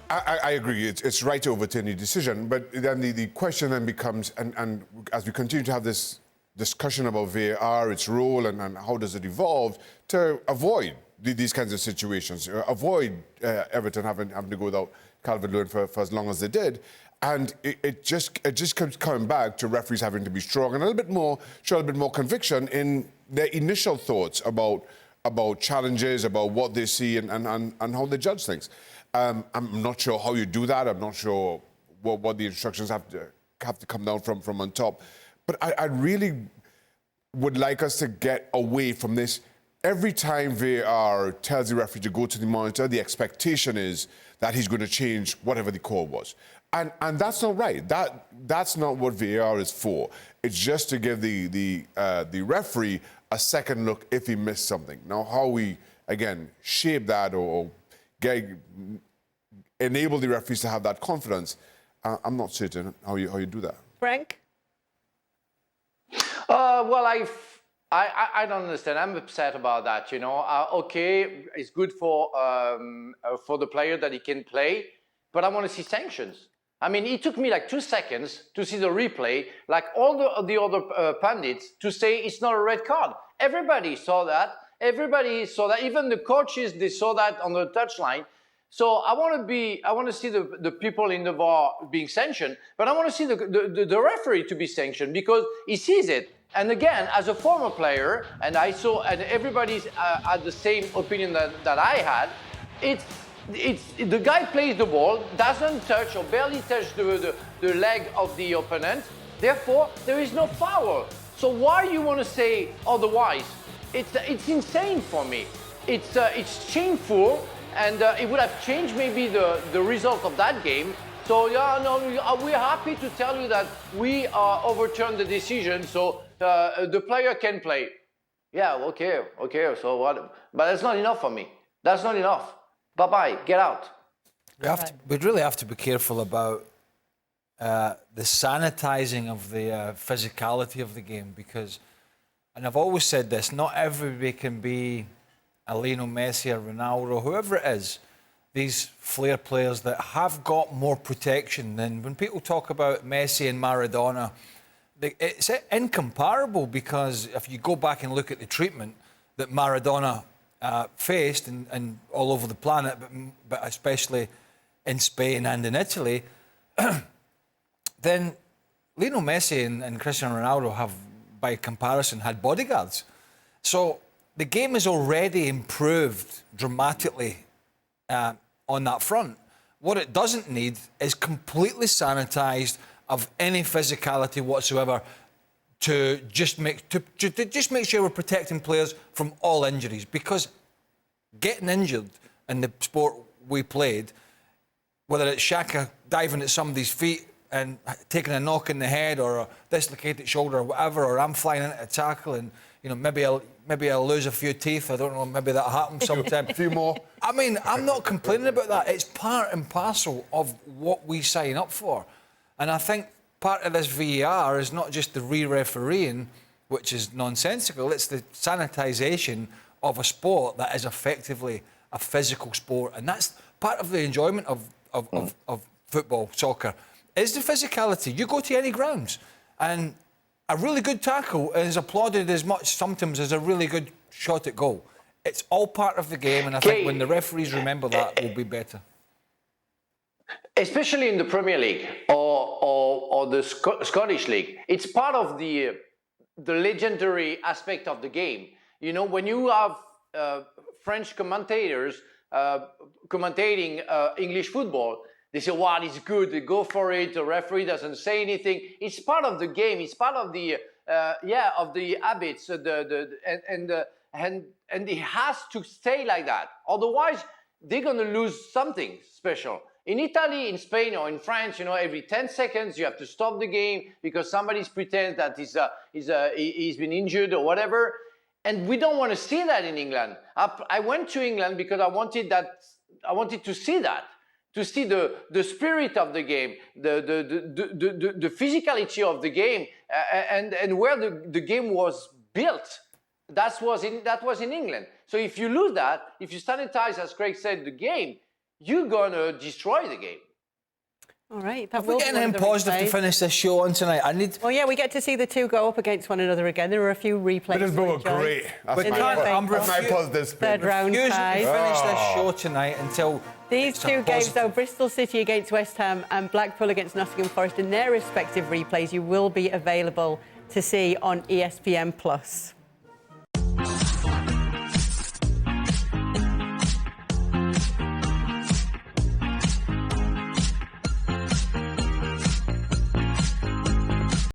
I agree. It's right to overturn the decision, but then the question then becomes, and as we continue to have this discussion about VAR, its role, and how does it evolve, to avoid these kinds of situations, avoid Everton having to go without Calvert-Lewin for as long as they did. And it just keeps coming back to referees having to be strong and show a bit more conviction in their initial thoughts about challenges, about what they see and how they judge things. I'm not sure how you do that. I'm not sure what the instructions have to come down from on top. But I really would like us to get away from this. Every time VAR tells the referee to go to the monitor, the expectation is that he's going to change whatever the call was. And that's not right. That's not what VAR is for. It's just to give the referee a second look if he missed something. Now, how we, again, shape that or enable the referees to have that confidence, I'm not certain how you do that. Frank? Well, I don't understand. I'm upset about that, you know. Okay, it's good for the player that he can play, but I want to see sanctions. I mean, it took me like 2 seconds to see the replay, like all the other pundits, to say it's not a red card. Everybody saw that. Everybody saw that. Even the coaches, they saw that on the touchline. So I want to see the people in the VAR being sanctioned, but I want to see the referee to be sanctioned because he sees it. And again, as a former player, and everybody's had the same opinion that I had. It's the guy plays the ball, doesn't touch or barely touch the leg of the opponent. Therefore, there is no foul. So why you want to say otherwise? It's insane for me. It's shameful. And it would have changed maybe the result of that game. So yeah, no, we're happy to tell you that we overturned the decision, so the player can play. Yeah, okay. So what? But that's not enough for me. That's not enough. Bye-bye. Get out. We'd really have to be careful about the sanitizing of the physicality of the game because, and I've always said this, not everybody can be a Lionel Messi or Ronaldo, whoever it is, these flair players that have got more protection than when people talk about Messi and Maradona, it's incomparable because if you go back and look at the treatment that Maradona faced and all over the planet, but especially in Spain and in Italy, then Lionel Messi and Cristiano Ronaldo have, by comparison, had bodyguards. So the game has already improved dramatically on that front. What it doesn't need is completely sanitised of any physicality whatsoever to just make sure we're protecting players from all injuries. Because getting injured in the sport we played, whether it's Xhaka diving at somebody's feet and taking a knock in the head or a dislocated shoulder or whatever, or I'm flying into a tackle and maybe I'll lose a few teeth. I don't know. Maybe that happens sometime. A few more. I mean, I'm not complaining about that. It's part and parcel of what we sign up for. And I think part of this VAR is not just the re-refereeing, which is nonsensical. It's the sanitisation of a sport that is effectively a physical sport. And that's part of the enjoyment of football, soccer, is the physicality. You go to any grounds and a really good tackle is applauded as much sometimes as a really good shot at goal. It's all part of the game, and I think when the referees remember that, we'll be better. Especially in the Premier League or the Scottish League, it's part of the legendary aspect of the game. You know, when you have French commentators commentating English football, they say, wow, it's good, they go for it, the referee doesn't say anything. It's part of the game, it's part of the, of the habits, and it has to stay like that. Otherwise, they're going to lose something special. In Italy, in Spain, or in France, every 10 seconds, you have to stop the game because somebody pretends that he's been injured or whatever. And we don't want to see that in England. I went to England because I wanted to see that. To see the spirit of the game, the physicality of the game, and where the game was built. That was in England. So if you lose that, if you sanitize, as Craig said, the game, you're going to destroy the game. All right. That If we're will be getting one in of the positive to replays. finish this show on tonight, I need. Well, yeah, we get to see the two go up against one another again. There are a few replays. Middlesbrough to were enjoy. great. That's In my, the FA that's my Cup. positive spin. Third round Refusing to ties. finish this show tonight until These it's a two games, positive. though, Bristol City against West Ham and Blackpool against Nottingham Forest, in their respective replays, you will be available to see on ESPN+.